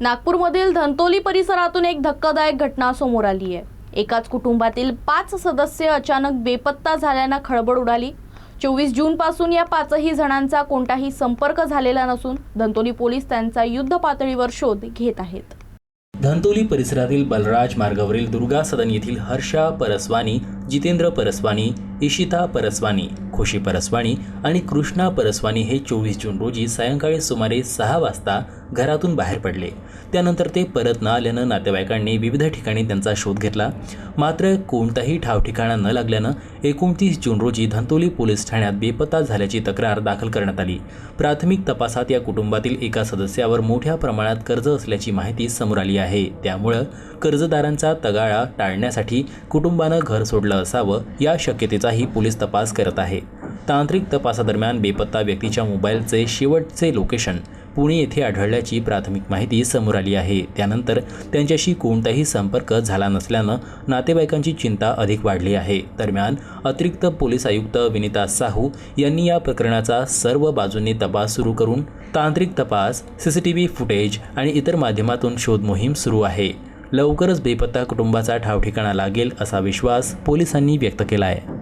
नागपूरमधील धंतोली परिसरातून एक धक्कादायक घटना समोर आली आहे। एकाच कुटुंबातील 5 सदस्य अचानक बेपत्ता झाल्याने खळबळ उडाली। 24 जूनपासून या 5ही जणांचा कोणताही संपर्क झालेला नसून धंतोली पोलीस त्यांचा युद्ध पातळीवर शोध घेत आहेत। धंतोली परिसरातील बलराज मार्गावरील दुर्गा सदन येथील हर्षा परसवानी, जितेंद्र परसवानी, इशिता परसवानी, खुशी परसवानी आणि कृष्णा परसवानी हे 24 जून रोजी सायंकाळी सुमारे 6 वाजता घरातून बाहेर पडले। त्यानंतर ते परत न आल्यानं नातेवाईकांनी विविध ठिकाणी त्यांचा शोध घेतला, मात्र कोणताही ठावठिकाणा न लागल्यानं 29 जून रोजी धंतोली पोलीस ठाण्यात बेपत्ता झाल्याची तक्रार दाखल करण्यात आली। प्राथमिक तपासात या कुटुंबातील एका सदस्यावर मोठ्या प्रमाणात कर्ज असल्याची माहिती समोर आली आहे। त्यामुळे कर्जदारांचा तगाळा टाळण्यासाठी कुटुंबानं घर सोडलं असावं या शक्यतेचाही पोलीस तपास करत आहे। तांत्रिक तपासादरम्यान बेपत्ता व्यक्तीच्या मोबाईलचे शेवटचे लोकेशन पुणे येथे आढळल्याची प्राथमिक माहिती समोर आली आहे। त्यानंतर त्यांच्याशी कोणताही संपर्क झाला नसल्यानं नातेवाईकांची चिंता अधिक वाढली आहे। दरम्यान अतिरिक्त पोलीस आयुक्त विनीता साहू यांनी या प्रकरणाचा सर्व बाजूंनी तपास सुरू करून तांत्रिक तपास, CCTV फुटेज आणि इतर माध्यमातून शोध मोहीम सुरू आहे। लवकरच बेपत्ता कुटुंबाचा ठावठिकाणा लागेल असा विश्वास पोलिसांनी व्यक्त केला आहे।